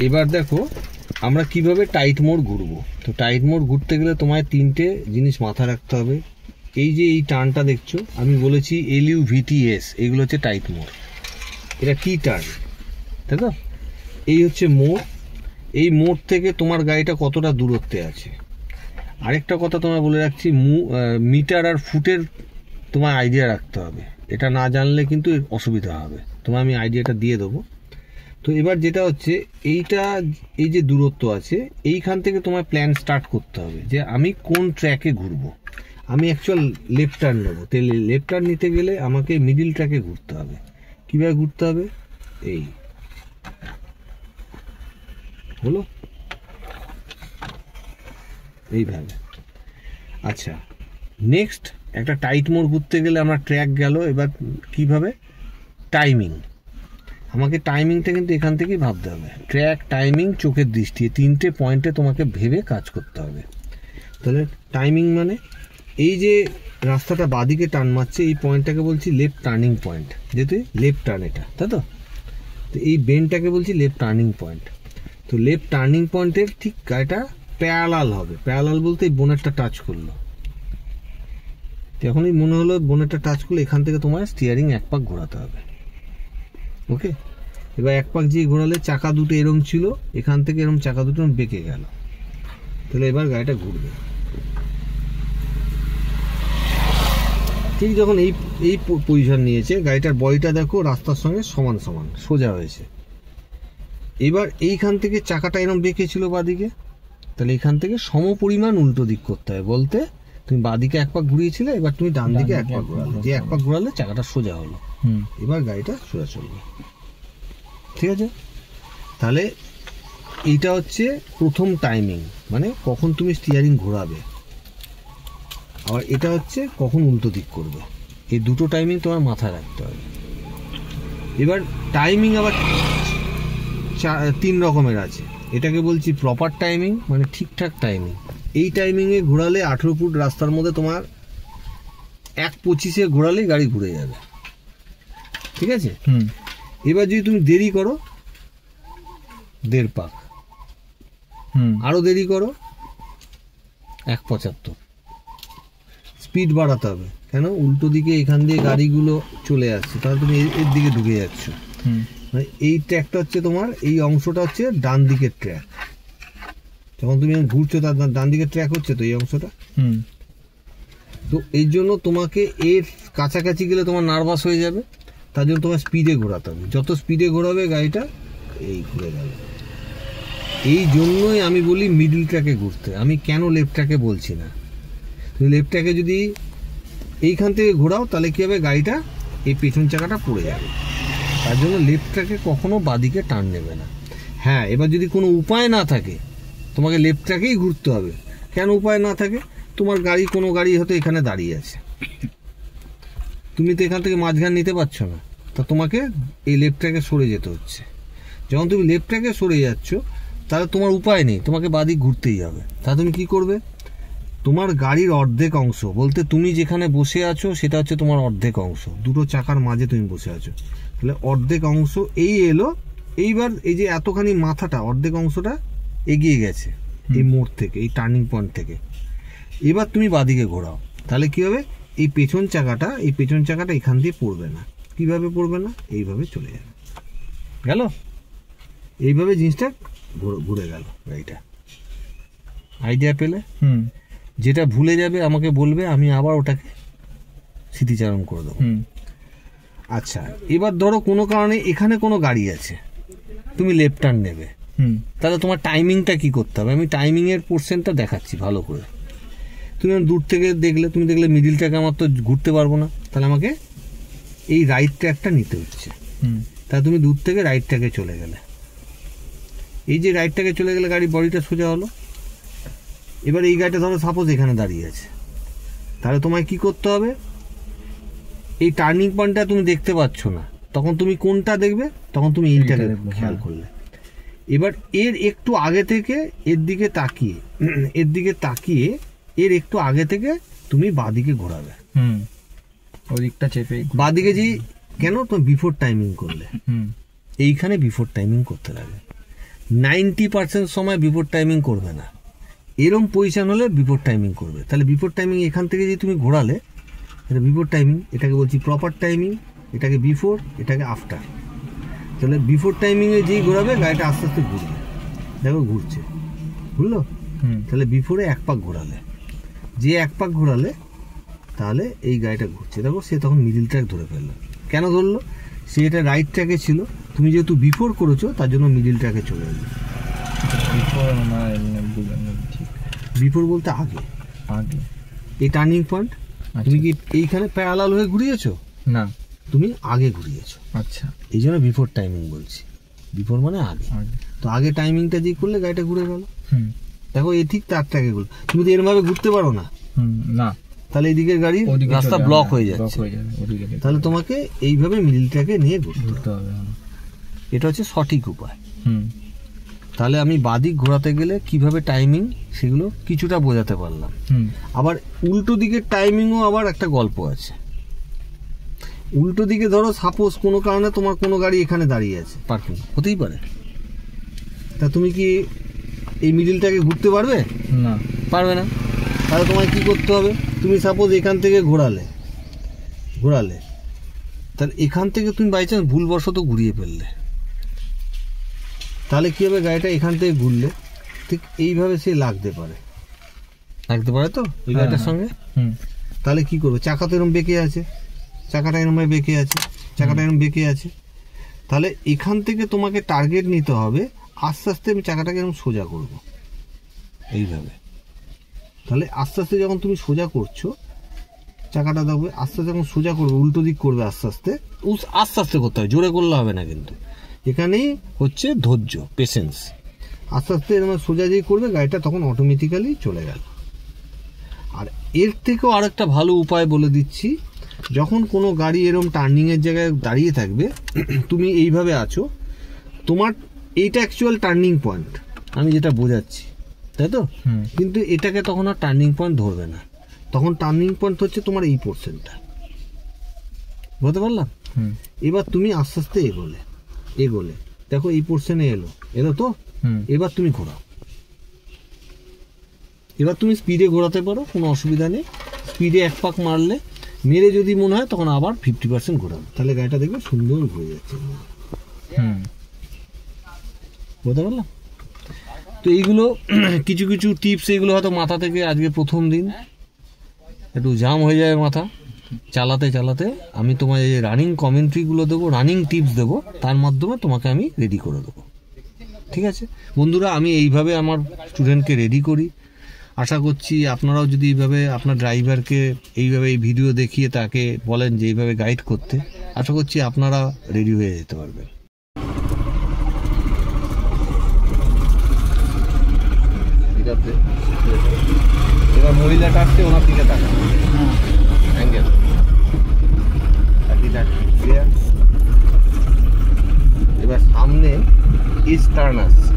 এবার দেখো আমরা কিভাবে টাইট মোড ঘুরবো। তো টাইট মোড ঘুরতে গেলে তোমায় তিনটে জিনিস মাথায় রাখতে হবে। এই যে এই টার্নটা দেখছো, আমি বলেছি LUVTS, এইগুলো হচ্ছে টাইট মোড। এটা কি টার্ন, তাই তো? এই হচ্ছে মোড। এই মোড থেকে তোমার গাড়িটা কতটা দূরত্বে আছে। আরেকটা কথা তোমায় বলে রাখছি, মিটার আর ফুটের তোমার আইডিয়া রাখতে হবে। এটা না জানলে কিন্তু অসুবিধা হবে। তোমায় আমি আইডিয়াটা দিয়ে দেবো। তো এবার যেটা হচ্ছে এইটা, এই যে দূরত্ব আছে, এইখান থেকে তোমার প্ল্যান স্টার্ট করতে হবে যে আমি কোন ট্র্যাকে ঘুরবো। আমি অ্যাকচুয়াল লেফট টার্ন নেবো, তাহলে লেফট টার্ন নিতে গেলে আমাকে মিডিল ট্র্যাকে ঘুরতে হবে। কীভাবে ঘুরতে হবে, এই হলো এইভাবে। আচ্ছা, নেক্সট একটা টাইট মোড ঘুরতে গেলে আমরা ট্র্যাক গেল। এবার কিভাবে টাইমিং, আমাকে টাইমিংটা কিন্তু এখান থেকেই ভাবতে হবে। ট্র্যাক, টাইমিং, চোখের দৃষ্টি, তিনটে পয়েন্টে তোমাকে ভেবে কাজ করতে হবে। তাহলে টাইমিং মানে এই যে রাস্তাটা বাদিকে টার্ন মারছে, এই পয়েন্টটাকে বলছি লেফট টার্নিং পয়েন্ট, যেহেতু লেফট টার্ন এটা, তাই তো? তো এই বেন্ডটাকে বলছি লেফট টার্নিং পয়েন্ট। তো লেফট টার্নিং পয়েন্টের ঠিক গাড়িটা প্যারালাল হবে। প্যারালাল বলতে এই বোনেটটা টাচ করলো, যখনই মনে হলো বোনেটটা টাচ করলো, এখান থেকে তোমার স্টিয়ারিং এক পাক ঘোরাতে হবে। ওকে, এবার এক পাক যে ঘোরালে চাকা দুটো এরম ছিল, এখান থেকে এরম চাকা দুটো বেঁকে গেল। তাহলে এবার গাড়িটা ঘুরবে। ঠিক যখন এই পজিশন নিয়েছে, গাড়িটার বডিটা দেখো রাস্তার সঙ্গে সমান সমান সোজা হয়েছে। এবার এইখান থেকে চাকাটা এরম বেঁকে ছিল বাদিকে, তাহলে এখান থেকে সমপরিমাণ উল্টো দিক করতে হয়। বলতে তুমি বাদিকে এক পাক ঘুরিয়েছিলে, এবার তুমি ডান দিকে এক পাক ঘোরালে, যে এক পাক ঘোরালে চাকাটা সোজা হলো। এবার গাড়িটা সোজা চলবে, ঠিক আছে? তাহলে এইটা হচ্ছে প্রথম টাইমিং, মানে কখন তুমি স্টিয়ারিং ঘোরাবে। আর এটা হচ্ছে কখন উল্টো দিক করবে। এই দুটো টাইমিং তোমার মাথায় রাখতে হবে। এবার টাইমিং আবার তিন রকমের আছে। এটাকে বলছি প্রপার টাইমিং, মানে ঠিকঠাক টাইমিং। এই টাইমিংয়ে ঘোরালে 18 ফুট রাস্তার মধ্যে তোমার 1:25-এ ঘোরালেই গাড়ি ঘুরে যাবে, ঠিক আছে? এবার যদি তুমি দেরি করো 1.5 পাক, আরো দেরি করো 1.75, স্পিড বাড়াতে হবে। কেন? উল্টো দিকে এখান দিয়ে গাড়িগুলো চলে আসছে, তাহলে তুমি এর দিকে ঢুকে যাচ্ছ। মানে এই ট্র্যাকটা হচ্ছে তোমার, এই অংশটা হচ্ছে ডান দিকের ট্র্যাক। যখন তুমি ঘুরছো তার ডান দিকের ট্র্যাক হচ্ছে তো এই অংশটা। তো এই জন্য তোমাকে এর কাছাকাছি গেলে তোমার নার্ভাস হয়ে যাবে, তার জন্য তোমার স্পিডে ঘোরাতে হবে। যত স্পিডে ঘোরাবে গাড়িটা এই ঘুরে গেল। এই জন্যই আমি বলি মিডল ট্র্যাকে ঘুরতে। আমি কেন লেফট ট্র্যাকে বলছি না। তুমি লেফট ট্র্যাকে যদি এইখান থেকে ঘোরাও, তাহলে কী হবে, গাড়িটা এই পেছন চাকাটা পড়ে যাবে। তার জন্য লেফট ট্র্যাকে কখনো বাদিকে টার্ন নেবে না। হ্যাঁ, এবার যদি কোনো উপায় না থাকে, তোমাকে লেফট ট্র্যাকেই ঘুরতে হবে। কেন উপায় না থাকে? তোমার গাড়ি, কোনো গাড়ি হয়তো এখানে দাঁড়িয়ে আছে, তুমি তো এখান থেকে মাঝখান নিতে পারছো না, তা তোমাকে এই লেফট ট্র্যাকে সরে যেতে হচ্ছে। যখন তুমি লেফট ট্র্যাকে সরে যাচ্ছ, তাহলে তোমার উপায় নেই, তোমাকে বাদিক ঘুরতেই হবে। তা তুমি কি করবে? তোমার গাড়ির অর্ধেক অংশ, বলতে তুমি যেখানে বসে আছো সেটা হচ্ছে তোমার অর্ধেক অংশ, দুটো চাকার মাঝে তুমি বসে আছো, তাহলে অর্ধেক অংশ এই এলো। এইবার এই যে এতখানি মাথাটা, অর্ধেক অংশটা এগিয়ে গেছে এই মোড় থেকে, এই টার্নিং পয়েন্ট থেকে। এবার তুমি বাদিকে ঘোরাও, তাহলে কি হবে, এই পেছন চাকাটা এখান দিয়ে পড়বে না। কিভাবে পড়বে না? এইভাবে চলে যাবে, গেল। এইভাবে জিনিসটা ঘুরে গেল গাড়িটা। আইডিয়া পেলে? যেটা ভুলে যাবে আমাকে বলবে, আমি আবার ওটাকে স্মৃতিচারণ করে দেবো। আচ্ছা, এবার ধরো কোনো কারণে এখানে কোনো গাড়ি আছে, তুমি লেফট টার্ন নেবে, তাহলে তোমার টাইমিংটা কি করতে হবে? আমি টাইমিংয়ের পোর্শনটা দেখাচ্ছি ভালো করে। তুমি দূর থেকে দেখলে, তুমি দেখলে মিডিল ট্র্যাকে আমার তো ঘুরতে পারবো না, তাহলে আমাকে এই রাইট ট্র্যাকটা নিতে হচ্ছে। তাহলে তুমি দূর থেকে রাইট ট্র্যাকে চলে গেলে, এই যে রাইট ট্র্যাকে চলে গেলে গাড়ির বডিটা সোজা হলো। এবার এই গাড়িটা ধরো সাপোজ এখানে দাঁড়িয়ে আছে, তাহলে তোমায় কি করতে হবে, এই টার্নিং পয়েন্টটা তুমি দেখতে পাচ্ছ না, তখন তুমি কোনটা দেখবে? তখন তুমি এইটাকে খেয়াল করলে। এবার এর একটু আগে থেকে এর দিকে তাকিয়ে এর একটু আগে থেকে তুমি বাদিকে ঘোরাবে, ওদিকটা চেপে বাদিকে। যে কেন? তুমি বিফোর টাইমিং করলে, এইখানে বিফোর টাইমিং করতে লাগে। 90% সময় বিফোর টাইমিং করবে না। এরম পজিশন হলে বিফোর টাইমিং করবে। তাহলে বিফোর টাইমিং এখান থেকে যে তুমি ঘোরালে, এটা বিফোর টাইমিং, এটাকে বলছি প্রপার টাইমিং, এটাকে বিফোর, এটাকে আফটার। তাহলে বিফোর টাইমিংয়ে যেই ঘোরাবে গাড়িটা আস্তে আস্তে ঘুরবে, দেখো ঘুরছে, বুঝলো? তাহলে বিফোরে 1 পাক ঘোরালে, যে 1 পাক ঘোরালে তাহলে এই গাড়িটা ঘুরছে, দেখো সে তখন মিডিল ট্র্যাক ধরে ফেললো। কেন ধরলো? সে এটা রাইট ট্র্যাকে ছিল, তুমি যেহেতু বিফোর করেছো তার জন্য মিডিল ট্র্যাকে চলে এলো। বিফোর বলতে আগে, আগে এই টার্নিং পয়েন্ট তুমি কি এইখানে প্যারালাল হয়ে ঘুরিয়েছো? না, তুমি আগে ঘুরিয়েছো। আচ্ছা, এই জন্য বিফোর টাইমিং বলছি। বিফোর মানে আগে। তো আগে টাইমিংটা দিয়ে করলে গাড়িটা ঘুরে গেল। দেখো এই ঠিক তার ট্র্যাকে গেল। তুমি তো এরভাবে ঘুরতে পারো না, না, তাহলে এইদিকের গাড়ি রাস্তা ব্লক হয়ে যাচ্ছে। তাহলে তোমাকে এইভাবে মিডিল ট্র্যাকে নিয়ে ঘুরতে হবে। এটা হচ্ছে সঠিক উপায়। তাহলে আমি বাদিক ঘোরাতে গেলে কিভাবে টাইমিং, সেগুলো কিছুটা বোঝাতে পারলাম। আবার উল্টো দিকের টাইমিংও আবার একটা গল্প আছে। উল্টো দিকে ধরো সাপোজ কোনো কারণে তোমার কোনো গাড়ি এখানে দাঁড়িয়ে আছে, পার্কিং হতেই পারে, তা তুমি কি এই মিডিলটাকে ঘুরতে পারবে? না, পারবে না। তাহলে তোমায় কি করতে হবে? তুমি সাপোজ এখান থেকে ঘোরালে, তাহলে এখান থেকে তুমি বাই চান্স ভুলবশত ঘুরিয়ে ফেললে, তাহলে কী হবে? গাড়িটা এখান থেকে ঘুরলে ঠিক এইভাবে সে লাগতে পারে তো ওই গাড়িটার সঙ্গে। তাহলে কি করবে? চাকা তো এরকম বেঁকে আছে, চাকাটা এরকমভাবে বেঁকে আছে, চাকাটা এরকম বেঁকে আছে। তাহলে এখান থেকে তোমাকে টার্গেট নিতে হবে, আস্তে আস্তে আমি চাকাটাকে এরকম সোজা করব এইভাবে। তাহলে আস্তে আস্তে যখন তুমি সোজা করছো চাকাটা, দেখবে আস্তে আস্তে যখন সোজা করবে, উল্টো দিক করবে, আস্তে আস্তে আস্তে করতে হবে, জোরে করলে হবে না। কিন্তু এখানেই হচ্ছে ধৈর্য, পেশেন্স। আস্তে আস্তে এরকম সোজা যেই করবে গাড়িটা তখন অটোমেটিক্যালি চলে গেল। আর এর থেকেও আরেকটা ভালো উপায় বলে দিচ্ছি। যখন কোনো গাড়ি এরকম টার্নিংয়ের জায়গায় দাঁড়িয়ে থাকবে, তুমি এইভাবে আছো, তোমার এইটা অ্যাকচুয়াল টার্নিং পয়েন্ট, আমি যেটা বোঝাচ্ছি, তাই তো? কিন্তু এটাকে তখন আর টার্নিং পয়েন্ট ধরবে না। তখন টার্নিং পয়েন্ট হচ্ছে তোমার এই পোর্শনটা, বুঝতে পারলাম? এবার তুমি আস্তে আস্তে এগোলে দেখো এই পোর্শনে এলো তো। এবার তুমি ঘোরাও, এবার তুমি স্পিডে ঘোরাতে পারো, কোনো অসুবিধা নেই। স্পিডে 1 পাক মারলে, মেরে যদি মনে হয় তখন আবার 50% ঘোরাবে, তাহলে গাড়িটা দেখবে সুন্দর ঘুরে যাচ্ছে। বুঝতে পারলাম? তো এইগুলো কিছু কিছু টিপস, এগুলো হয়তো মাথা থেকে আজকে প্রথম দিন একটু জাম হয়ে যায় মাথা চালাতে চালাতে। আমি তোমার এই রানিং কমেন্ট্রিগুলো দেবো, রানিং টিপস দেবো, তার মাধ্যমে তোমাকে আমি রেডি করে দেবো। ঠিক আছে বন্ধুরা, আমি এইভাবে আমার স্টুডেন্টকে রেডি করি। আশা করছি আপনারাও যদি এইভাবে আপনার ড্রাইভারকে এইভাবে এই ভিডিও দেখিয়ে তাকে বলেন যে এইভাবে গাইড করতে, আশা করছি আপনারা রেডি হয়ে যেতে পারবেন। এবার মহিলাটা আসছে, ওনার দিকে তাকান, অ্যাঙ্গেল এবার সামনে এস টার্ন আসছে,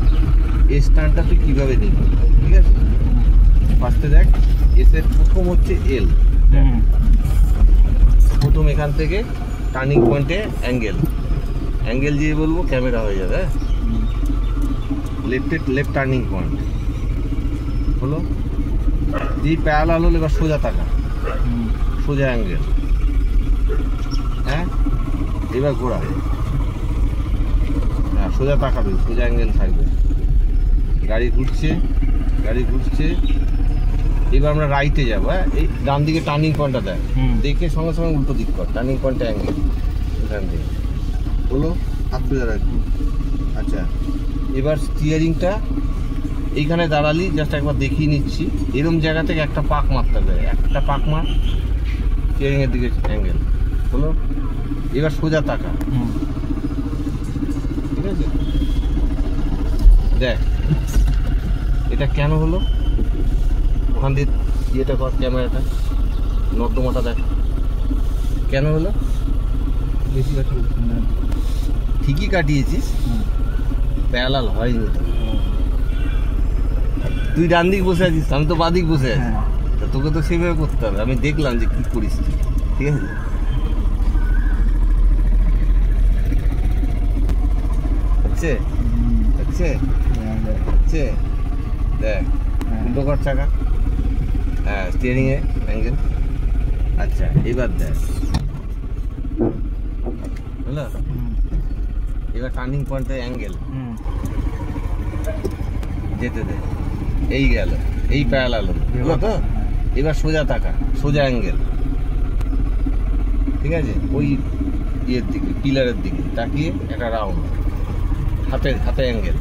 এস টার্নটা তুই কীভাবে নিবি? ঠিক আছে, ফার্স্টে দেখ এসের প্রথম হচ্ছে এল, প্রথম এখান থেকে টার্নিং পয়েন্টে অ্যাঙ্গেল দিয়ে বলবো ক্যামেরা হয়ে যাবে। লেফট টার্নিং পয়েন্ট হলো, যেই প্যারালাল হলো এবার সোজা তাকা, সোজা অ্যাঙ্গেল, হ্যাঁ এবার ঘোরা, হ্যাঁ সোজা তাকাবে, সোজা অ্যাঙ্গেল থাকবে, গাড়ি ঘুরছে। এবার আমরা রাইটে যাবো, হ্যাঁ এই ডান দিকে টার্নিং পয়েন্টটা দেখ, দেখে সঙ্গে সঙ্গে উল্টো দিক কর, টার্নিং পয়েন্টে অ্যাঙ্গেল এখান থেকে হলো, হাত সোজা রাখবি। আচ্ছা এবার স্টিয়ারিংটা এইখানে দাঁড়ালি, জাস্ট একবার দেখিয়ে নিচ্ছি, এরম জায়গা থেকে একটা পাক মারতে হবে, একটা পাক মার, স্টিয়ারিংয়ের দিকে অ্যাঙ্গেল হলো। এবার সোজা তাকা, ঠিক আছে? দেখ এটা কেন হলো, ওখান দিয়ে ইয়েটা কর, ক্যামেরাটা নর্দমাটা দেখ কেন হলো। বেশি কাটিয়ে ঠিকই কাটিয়েছিস, প্যারালাল হয়নি তো। তুই ডান দিক বসে আছিস, আমি তো বাদিক বসে আছি, তা তোকে তো সেভাবে করতে হবে। আমি দেখলাম যে কি করিস, ঠিক আছে? হচ্ছে সে সে দেখ উল্টো কর চাকা, হ্যাঁ স্টিয়ারিং এ অ্যাঙ্গেল। আচ্ছা এবার দেখ বুঝলো, এবার টার্নিং পয়েন্টে অ্যাঙ্গেল যেতে দে, এই গেল, এই প্যারালাল বুঝলো তো। এবার সোজা তাকা, সোজা অ্যাঙ্গেল, ঠিক আছে, ওই ইয়ের দিকে পিলারের দিকে তাকিয়ে একটা রাউন্ড, হাতে হাতে অ্যাঙ্গেল,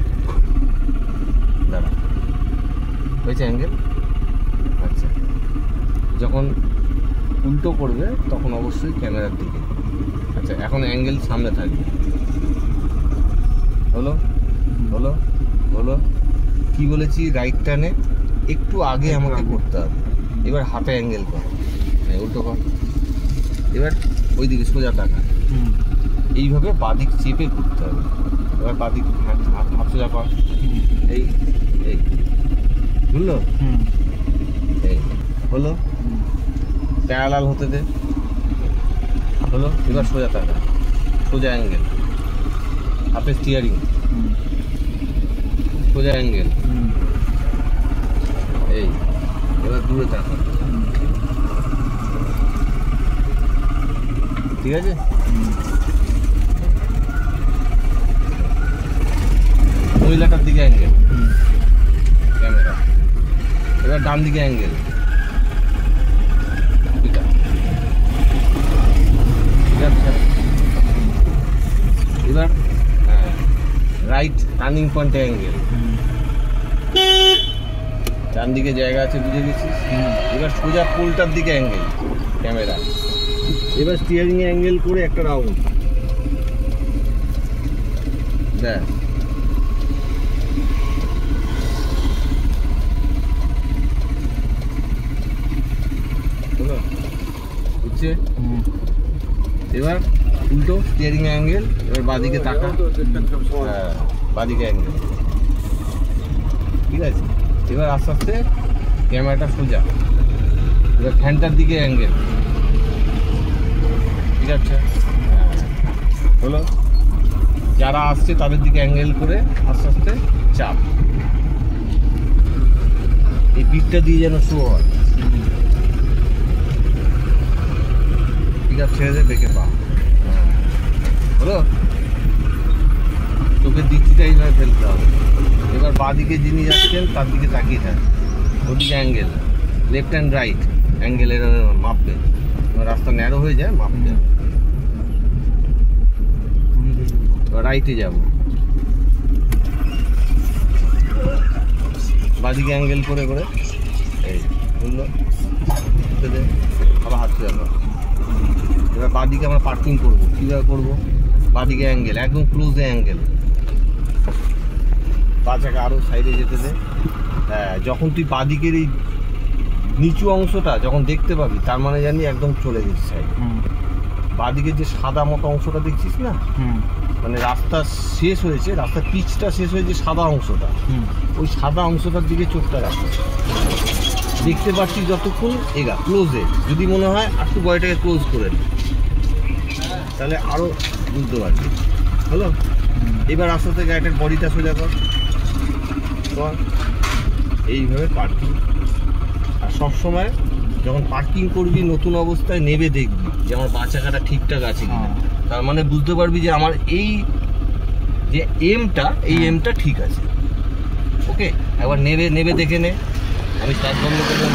দাঁড়া হয়েছে অ্যাঙ্গেল। আচ্ছা যখন উল্টো করবে তখন অবশ্যই ক্যামেরার দিকে। আচ্ছা এখন অ্যাঙ্গেল সামনে থাকবে, হলো হলো হলো। কি বলেছি, রাইট টার্নে একটু আগে আমাকে করতে হবে। এবার হাতে অ্যাঙ্গেল কর, উল্টো কর, এবার ওইদিকে সোজা টাকা, এইভাবে বাদিক চেপে ঘুরতে হবে। এবার বাদিক হাত সোজা কর, এই এই বুঝলো, এই হলো, প্যারালাল হতে দে, হলো। এবার সোজা টাকা, সোজা অ্যাঙ্গেল, হাতে স্টিয়ারিং, সোজা অ্যাঙ্গেল, এই এবার দূরে টাকা, ঠিক আছে। মহিলাটার দিকে অ্যাঙ্গেল ক্যামেরা, এবার ডান দিকে অ্যাঙ্গেল, এবার রাইট টার্নিং পয়েন্টে অ্যাঙ্গেল, ডান দিকে জায়গা আছে বুঝে গেছিস। এবার সোজা পোলটার দিকে অ্যাঙ্গেল ক্যামেরা, এবার স্টিয়ারিং এ অ্যাঙ্গেল করে একটা রাউন্ড, ব্যাস। বুঝছে, এবার উল্টো স্টিয়ারিং অ্যাঙ্গেল, এবার বাদিকে তাকা, বাদিকে অ্যাঙ্গেল, ঠিক আছে। এবার আস্তে আস্তে ক্যামেরাটা সোজা, এবার ফ্যানটার দিকে অ্যাঙ্গেল, ঠিক আছে, হলো। যারা আসছে তাদের দিকে অ্যাঙ্গেল করে আস্তে আস্তে চাপ, এই পিকটা দিয়ে যেন শো হয়, ঠিক আছে, ছেড়ে দে, বেঁকে পা, হলো। চোখের দৃষ্টিটা এইভাবে ফেলতে হবে। এবার বাঁ দিকে যিনি যাচ্ছেন তার দিকে তাকিয়ে থাকে, ওদিকে অ্যাঙ্গেল, লেফট অ্যান্ড রাইট অ্যাঙ্গেলের মাপবে, রাস্তা ন্যারো হয়ে যায় মাপবে। রাইটে যাব, বাদিকে অ্যাঙ্গেল করে করে, এই বুঝলো, আবার হাত যাবো। এবার বাদিকে আমরা পার্কিং করবো, কীভাবে করবো, বাদিকে অ্যাঙ্গেল, একদম ক্লোজে অ্যাঙ্গেল, পা চাকা আরও সাইডে যেতে দে। হ্যাঁ, যখন তুই বাদিকের এই নিচু অংশটা যখন দেখতে পাবি তার মানে জানি একদম চলে গেছিস সাইডে। বাদিকের যে সাদা মতো অংশটা দেখছিস না, মানে রাস্তা শেষ হয়েছে, রাস্তার পিচটা শেষ হয়েছে সাদা অংশটা, ওই সাদা অংশটার দিকে চোখটা রাখো, দেখতে পাচ্ছিস যতক্ষণ এগা ক্লোজে। যদি মনে হয় একটু বডিটাকে ক্লোজ করে নে, তাহলে আরও বুঝতে পারবি, হলো। এবার আস্তে আস্তে গাড়িটার বডিটা সোজা কর, এইভাবে পার্কিং। আর সবসময় যখন পার্কিং করবি নতুন অবস্থায় নেবে দেখবি যে আমার বাঁ চাকাটা ঠিকঠাক আছে কিনা, তার মানে বুঝতে পারবি যে আমার এই যে এমটা ঠিক আছে। ওকে, একবার নেবে দেখে নে, আমি স্টার্ট বন্ধ করে